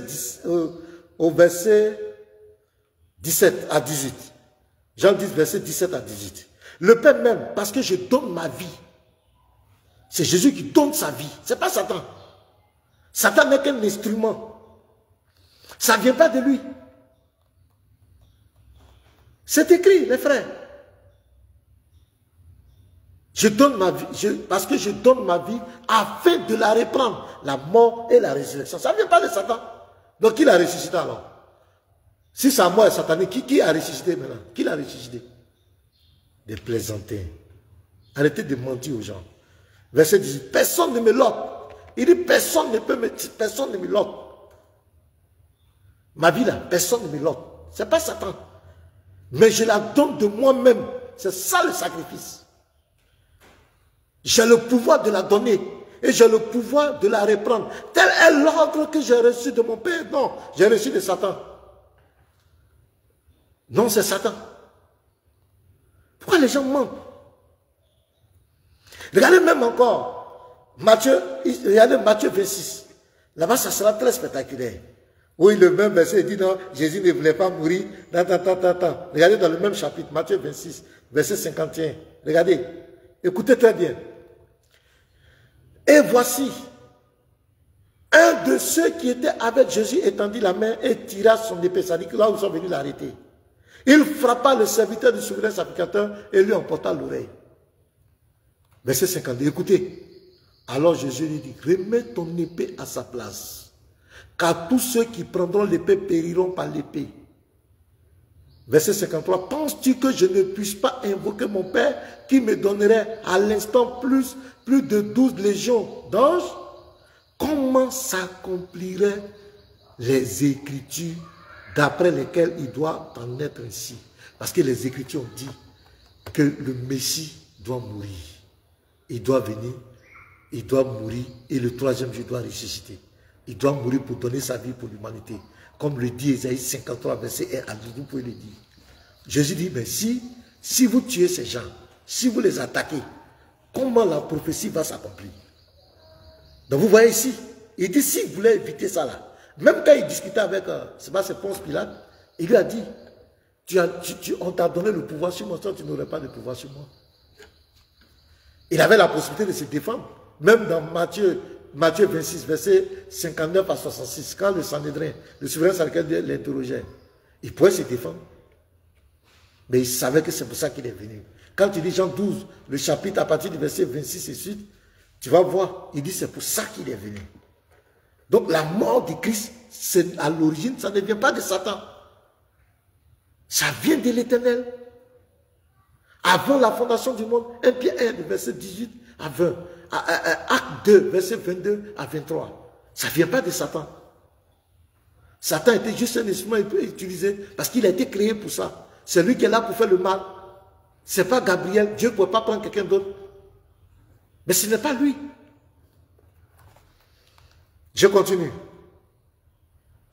17 à 18. Jean 10, verset 17 à 18. Le Père même, parce que je donne ma vie. C'est Jésus qui donne sa vie. Ce n'est pas Satan. Satan n'est qu'un instrument. Ça ne vient pas de lui. C'est écrit, les frères. Je donne ma vie, parce que je donne ma vie afin de la reprendre. La mort et la résurrection. Ça ne vient pas de Satan. Donc qui l'a ressuscité alors? Si sa mort est satanique, qui a ressuscité maintenant? Qui l'a ressuscité? De plaisanter. Arrêtez de mentir aux gens. Verset 18. Personne ne me l'ôte. Il dit personne ne peut me dire, personne ne me l'ôte. Ma vie là, personne ne me l'ôte. Ce n'est pas Satan. Mais je la donne de moi-même. C'est ça le sacrifice. J'ai le pouvoir de la donner. Et j'ai le pouvoir de la reprendre. Tel est l'ordre que j'ai reçu de mon Père. Non, j'ai reçu de Satan. Non, c'est Satan. Pourquoi les gens mentent? Regardez même encore regardez Matthieu 26. Là-bas, ça sera très spectaculaire. Oui, le même verset il dit non, Jésus ne voulait pas mourir. Regardez dans le même chapitre, Matthieu 26, verset 51. Regardez, écoutez très bien. Et voici, un de ceux qui étaient avec Jésus étendit la main et tira son épée. Ça dit que là où ils sont venus l'arrêter. Il frappa le serviteur du souverain sacrificateur et lui emporta l'oreille. Verset 52, écoutez. Alors Jésus lui dit, remets ton épée à sa place, car tous ceux qui prendront l'épée périront par l'épée. Verset 53, penses-tu que je ne puisse pas invoquer mon Père qui me donnerait à l'instant plus de 12 légions d'anges? Comment s'accomplirait les Écritures d'après lesquelles il doit en être ainsi. Parce que les Écritures ont dit que le Messie doit mourir. Il doit venir, il doit mourir et le troisième jour il doit ressusciter. Il doit mourir pour donner sa vie pour l'humanité. Comme le dit Ésaïe 53, verset 1 à 12, vous pouvez le dire. Jésus dit, mais si vous tuez ces gens, si vous les attaquez, comment la prophétie va s'accomplir? Donc vous voyez ici, il dit, si vous voulez éviter ça là, même quand il discutait avec, c'est Ponce Pilate, il lui a dit, on t'a donné le pouvoir sur moi, toi tu n'aurais pas de pouvoir sur moi. Il avait la possibilité de se défendre. Même dans Matthieu 26, verset 59 à 66, quand le Sanhédrin, le souverain Sanhédrin l'interrogeait, il pouvait se défendre. Mais il savait que c'est pour ça qu'il est venu. Quand tu dis Jean 12, le chapitre à partir du verset 26 et suite, tu vas voir, il dit c'est pour ça qu'il est venu. Donc la mort de Christ, à l'origine, ça ne vient pas de Satan. Ça vient de l'Éternel. Avant la fondation du monde, 1 Pierre 1, verset 18 à 20, Acte 2, verset 22 à 23. Ça ne vient pas de Satan. Satan était juste un instrument utilisé parce qu'il a été créé pour ça. C'est lui qui est là pour faire le mal. Ce n'est pas Gabriel. Dieu ne pouvait pas prendre quelqu'un d'autre. Mais ce n'est pas lui. Je continue.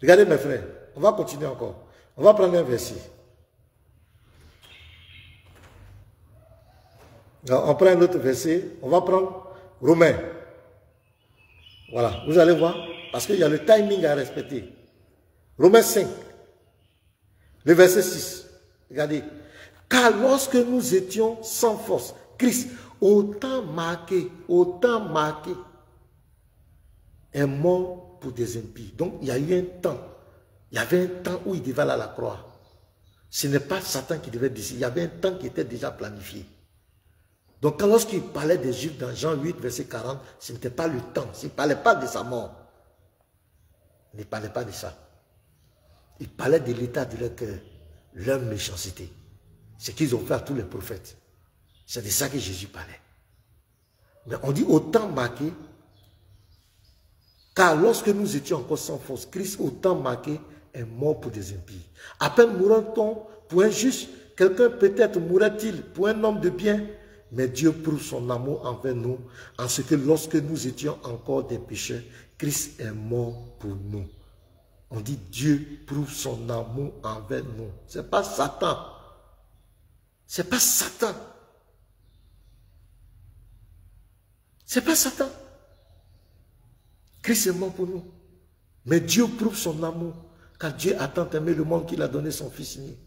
Regardez mes frères. On va continuer encore. On va prendre un verset. Alors, on prend un autre verset. On va prendre Romains. Voilà. Vous allez voir. Parce qu'il y a le timing à respecter. Romains 5. Le verset 6. Regardez. Car lorsque nous étions sans force, Christ, autant marqué, est mort pour des impies. Donc, il y a eu un temps. Il y avait un temps où il devait aller à la croix. Ce n'est pas Satan qui devait décider. Il y avait un temps qui était déjà planifié. Donc, lorsqu'il parlait des Juifs dans Jean 8, verset 40, ce n'était pas le temps. Il ne parlait pas de sa mort. Il ne parlait pas de ça. Il parlait de l'état de leur cœur, leur méchanceté. Ce qu'ils ont fait à tous les prophètes. C'est de ça que Jésus parlait. Mais on dit autant marqué, car lorsque nous étions encore sans force, Christ autant marqué est mort pour des impies. À peine mourra-t-on pour un juste, quelqu'un peut-être mourra-t-il pour un homme de bien, mais Dieu prouve son amour envers nous, en ce que lorsque nous étions encore des pécheurs, Christ est mort pour nous. On dit Dieu prouve son amour envers nous. Ce n'est pas Satan. Ce n'est pas Satan. Ce n'est pas Satan. Christ est mort pour nous. Mais Dieu prouve son amour, car Dieu a tant aimé le monde qu'il a donné son Fils unique.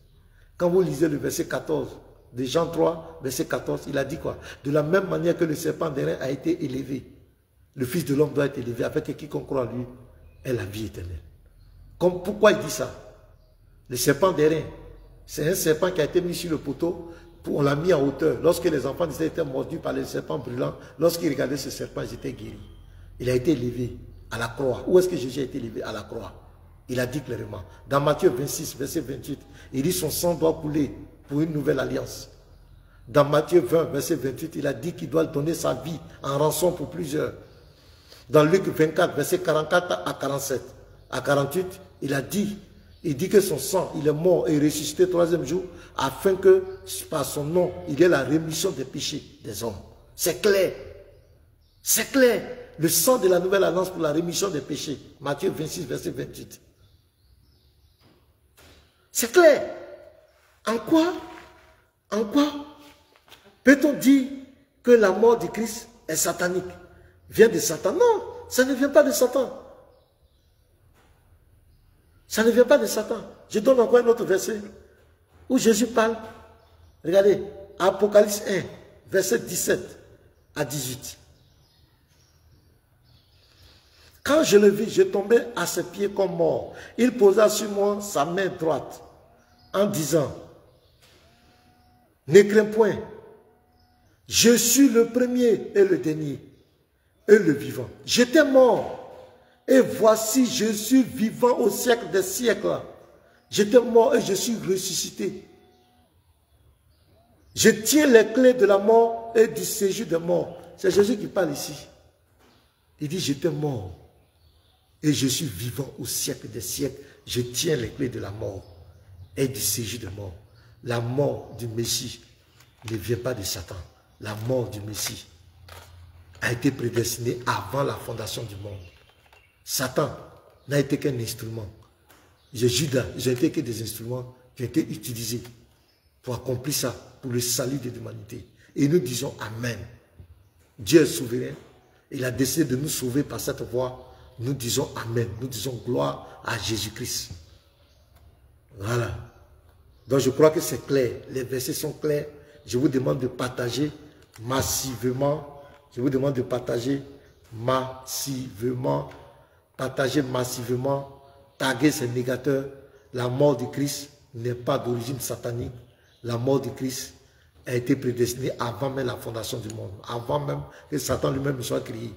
Quand vous lisez le verset 14 de Jean 3, verset 14, il a dit quoi? De la même manière que le serpent d'airain a été élevé, le Fils de l'homme doit être élevé, afin que quiconque croit en lui ait la vie éternelle. Pourquoi il dit ça? Le serpent d'airain, c'est un serpent qui a été mis sur le poteau, on l'a mis en hauteur. Lorsque les enfants étaient mordus par les serpents brûlants, lorsqu'ils regardaient ce serpent, ils étaient guéris. Il a été élevé à la croix. Où est-ce que Jésus a été élevé? À la croix. Il a dit clairement. Dans Matthieu 26, verset 28, il dit son sang doit couler pour une nouvelle alliance. Dans Matthieu 20, verset 28, il a dit qu'il doit donner sa vie en rançon pour plusieurs. Dans Luc 24, verset 44 à 47, à 48, il dit que son sang, il est mort et ressuscité le troisième jour, afin que par son nom, il y ait la rémission des péchés des hommes. C'est clair. C'est clair. Le sang de la nouvelle alliance pour la rémission des péchés. Matthieu 26, verset 28. C'est clair. En quoi peut-on dire que la mort de Christ est satanique? Vient de Satan? Non, ça ne vient pas de Satan. Ça ne vient pas de Satan. Je donne encore un autre verset où Jésus parle. Regardez, Apocalypse 1, verset 17 à 18. Quand je le vis, je tombais à ses pieds comme mort. Il posa sur moi sa main droite en disant, ne crains point, je suis le premier et le dernier et le vivant. J'étais mort et voici je suis vivant au siècle des siècles. J'étais mort et je suis ressuscité. Je tiens les clés de la mort et du séjour des morts. C'est Jésus qui parle ici. Il dit j'étais mort Et je suis vivant au siècle des siècles. Je tiens les clés de la mort et du séjour de mort. La mort du Messie ne vient pas de Satan. La mort du Messie a été prédestinée avant la fondation du monde. Satan n'a été qu'un instrument. Judas, ils ont été que des instruments qui ont été utilisés pour accomplir ça, pour le salut de l'humanité. Et nous disons Amen. Dieu est souverain. Il a décidé de nous sauver par cette voie. Nous disons Amen. Nous disons gloire à Jésus-Christ. Voilà. Donc je crois que c'est clair. Les versets sont clairs. Je vous demande de partager massivement. Je vous demande de partager massivement. Partager massivement. Taguer ces négateurs. La mort du Christ n'est pas d'origine satanique. La mort du Christ a été prédestinée avant même la fondation du monde. Avant même que Satan lui-même soit créé.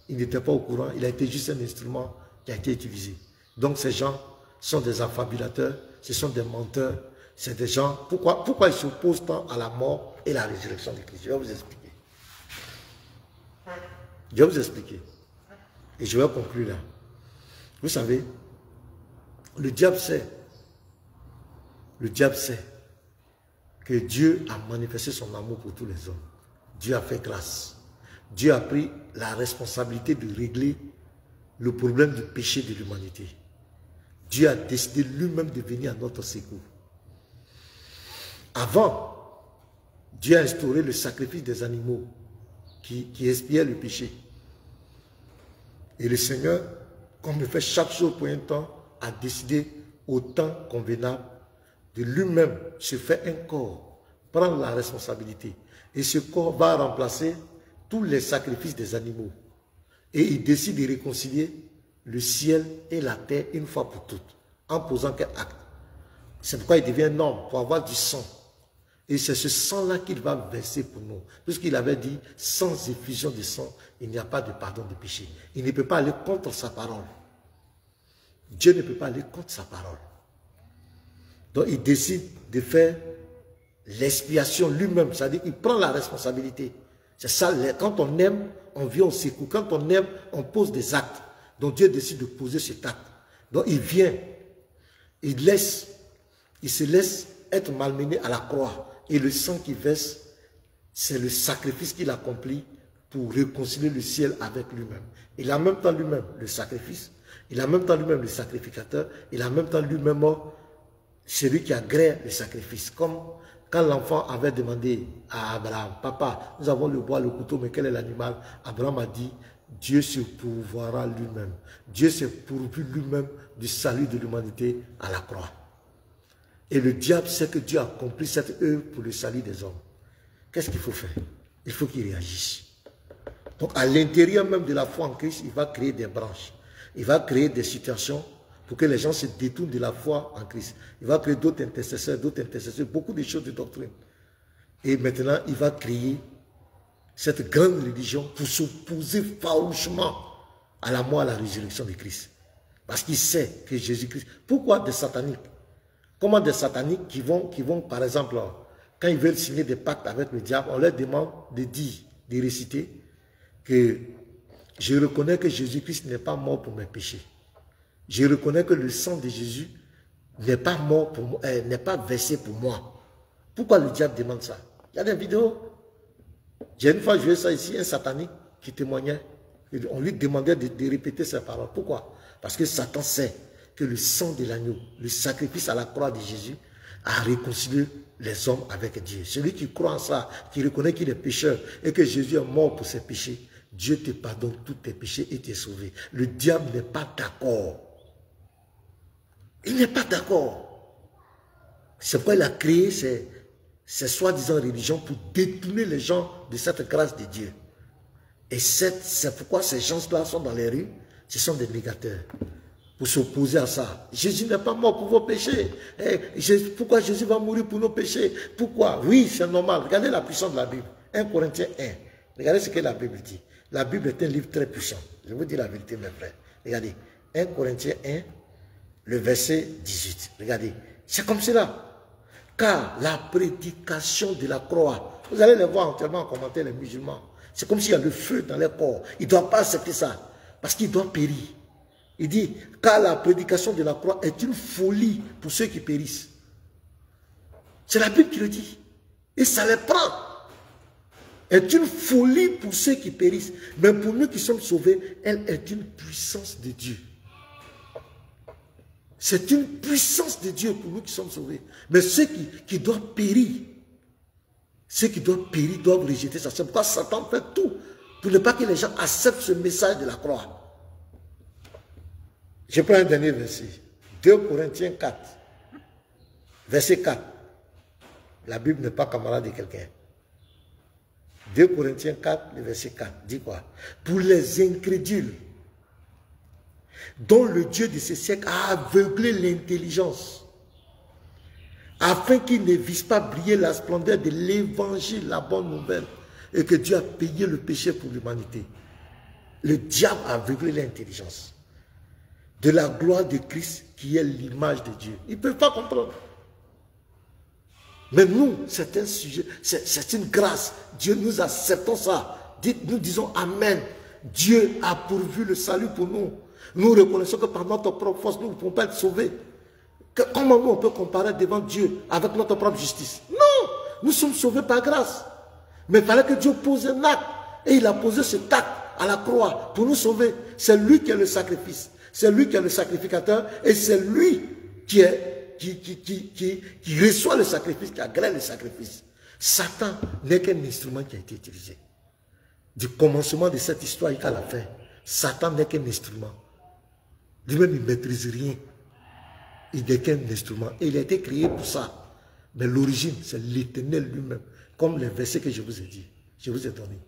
Il n'était pas au courant. Il a été juste un instrument qui a été utilisé. Donc ces gens sont des affabulateurs. Ce sont des menteurs. C'est des gens... Pourquoi ils s'opposent tant à la mort et la résurrection de Christ? Je vais vous expliquer. Je vais vous expliquer. Et je vais conclure là. Vous savez, le diable sait que Dieu a manifesté son amour pour tous les hommes. Dieu a fait grâce. Dieu a pris la responsabilité de régler le problème du péché de l'humanité. Dieu a décidé lui-même de venir à notre secours. Avant, Dieu a instauré le sacrifice des animaux qui expiaient le péché. Et le Seigneur, comme il fait chaque chose pour un temps, a décidé au temps convenable de lui-même se faire un corps, prendre la responsabilité. Et ce corps va remplacer tous les sacrifices des animaux. Et il décide de réconcilier le ciel et la terre une fois pour toutes, en posant quel acte. C'est pourquoi il devient un homme, pour avoir du sang. Et c'est ce sang-là qu'il va verser pour nous. Puisqu'il avait dit, sans effusion de sang, il n'y a pas de pardon de péché. Il ne peut pas aller contre sa parole. Dieu ne peut pas aller contre sa parole. Donc il décide de faire l'expiation lui-même. C'est-à-dire qu'il prend la responsabilité. C'est ça, quand on aime, on vient au secours. Quand on aime, on pose des actes. Donc Dieu décide de poser cet acte. Donc il vient, il se laisse être malmené à la croix. Et le sang qu'il verse, c'est le sacrifice qu'il accomplit pour réconcilier le ciel avec lui-même. Il a en même temps lui-même le sacrifice, il a en même temps lui-même le sacrificateur, il a en même temps lui-même celui qui agrée le sacrifice. Comme quand l'enfant avait demandé à Abraham, papa, nous avons le bois, le couteau, mais quel est l'animal? Abraham a dit, Dieu se pourvoira lui-même. Dieu s'est pourvu lui-même du salut de l'humanité à la croix. Et le diable sait que Dieu a accompli cette œuvre pour le salut des hommes. Qu'est-ce qu'il faut faire? Il faut qu'il réagisse. Donc à l'intérieur même de la foi en Christ, il va créer des branches. Il va créer des situations pour que les gens se détournent de la foi en Christ. Il va créer d'autres intercesseurs, beaucoup de choses de doctrine. Et maintenant, il va créer cette grande religion pour s'opposer farouchement à la mort, à la résurrection de Christ. Parce qu'il sait que Jésus-Christ... Pourquoi des sataniques? Comment des sataniques qui vont, par exemple, quand ils veulent signer des pactes avec le diable, on leur demande de dire, de réciter que je reconnais que Jésus-Christ n'est pas mort pour mes péchés. Je reconnais que le sang de Jésus n'est pas mort pour moi, n'est pas versé pour moi. Pourquoi le diable demande ça? Il y a des vidéos. J'ai une fois joué ça ici, un satanique qui témoignait. On lui demandait de répéter ces paroles. Pourquoi? Parce que Satan sait que le sang de l'agneau, le sacrifice à la croix de Jésus, a réconcilié les hommes avec Dieu. Celui qui croit en ça, qui reconnaît qu'il est pécheur et que Jésus est mort pour ses péchés, Dieu te pardonne tous tes péchés et t'est sauvé. Le diable n'est pas d'accord. Il n'est pas d'accord. C'est pourquoi il a créé ces soi-disant religions pour détourner les gens de cette grâce de Dieu. Et c'est pourquoi ces gens-là sont dans les rues, ce sont des négateurs. Pour s'opposer à ça. Jésus n'est pas mort pour vos péchés. Pourquoi Jésus va mourir pour nos péchés? Pourquoi? Oui, c'est normal. Regardez la puissance de la Bible. 1 Corinthiens 1. Regardez ce que la Bible dit. La Bible est un livre très puissant. Je vous dis la vérité, mes frères. Regardez. 1 Corinthiens 1, le verset 18. Regardez. C'est comme cela. Car la prédication de la croix, vous allez les voir entièrement en commentaire, les musulmans. C'est comme s'il y a le feu dans leur corps. Ils ne doivent pas accepter ça. Parce qu'ils doivent périr. Il dit, car la prédication de la croix est une folie pour ceux qui périssent. C'est la Bible qui le dit. Et ça les prend. Est une folie pour ceux qui périssent. Mais pour nous qui sommes sauvés, elle est une puissance de Dieu. C'est une puissance de Dieu pour nous qui sommes sauvés. Mais ceux qui doivent périr, ceux qui doivent périr doivent rejeter ça. C'est pourquoi Satan fait tout pour ne pas que les gens acceptent ce message de la croix. Je prends un dernier verset. 2 Corinthiens 4. Verset 4. La Bible n'est pas camarade de quelqu'un. 2 Corinthiens 4, le verset 4. Dit quoi? Pour les incrédules, dont le Dieu de ce siècle a aveuglé l'intelligence, afin qu'ils ne visent pas briller la splendeur de l'évangile, la bonne nouvelle, et que Dieu a payé le péché pour l'humanité. Le diable a aveuglé l'intelligence de la gloire de Christ qui est l'image de Dieu. Ils ne peuvent pas comprendre. Mais nous, c'est un sujet, c'est une grâce. Dieu, nous acceptons ça. Nous disons Amen. Dieu a pourvu le salut pour nous. Nous reconnaissons que par notre propre force, nous ne pouvons pas être sauvés. Comment nous, on peut comparer devant Dieu avec notre propre justice? Non, nous sommes sauvés par grâce. Mais il fallait que Dieu pose un acte. Et il a posé cet acte à la croix pour nous sauver. C'est lui qui est le sacrifice. C'est lui qui est le sacrificateur. Et c'est lui qui reçoit le sacrifice, qui agrée le sacrifice. Satan n'est qu'un instrument qui a été utilisé. Du commencement de cette histoire jusqu'à la fin, Satan n'est qu'un instrument. Lui-même, il ne maîtrise rien. Il n'est qu'un instrument. Et il a été créé pour ça. Mais l'origine, c'est l'Éternel lui-même. Comme les versets que je vous ai dit, je vous ai donné.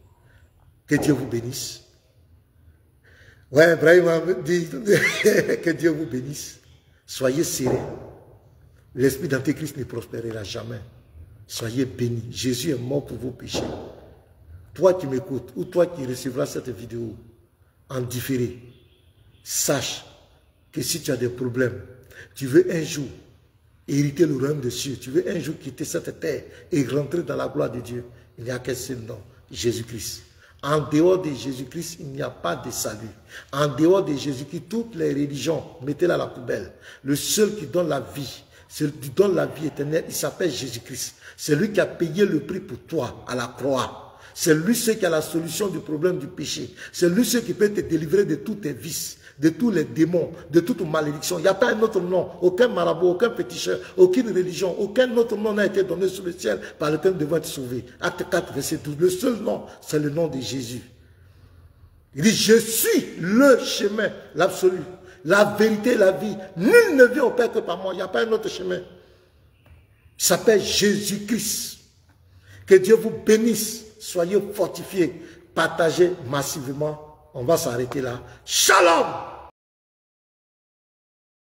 Que Dieu vous bénisse. Ouais, Ibrahim a dit que Dieu vous bénisse. Soyez sereins. L'esprit d'Antéchrist ne prospérera jamais. Soyez bénis. Jésus est mort pour vos péchés. Toi qui m'écoutes, ou toi qui recevras cette vidéo en différé, sache que si tu as des problèmes, tu veux un jour hériter le royaume de Dieu, tu veux un jour quitter cette terre et rentrer dans la gloire de Dieu, il n'y a qu'un seul nom, Jésus-Christ. En dehors de Jésus-Christ, il n'y a pas de salut. En dehors de Jésus-Christ, toutes les religions, mettez-les à la poubelle. Le seul qui donne la vie, celui qui donne la vie éternelle, il s'appelle Jésus-Christ. C'est lui qui a payé le prix pour toi à la croix. C'est lui qui a la solution du problème du péché. C'est lui qui peut te délivrer de tous tes vices, de tous les démons, de toute malédiction. Il n'y a pas un autre nom, aucun marabout, aucun féticheur, aucune religion, aucun autre nom n'a été donné sous le ciel par lequel nous devons être sauvés. Acte 4, verset 12. Le seul nom, c'est le nom de Jésus. Il dit, je suis le chemin, l'absolu, la vérité, la vie. Nul ne vient au Père que par moi. Il n'y a pas un autre chemin. Il s'appelle Jésus-Christ. Que Dieu vous bénisse. Soyez fortifiés. Partagez massivement. On va s'arrêter là. Shalom!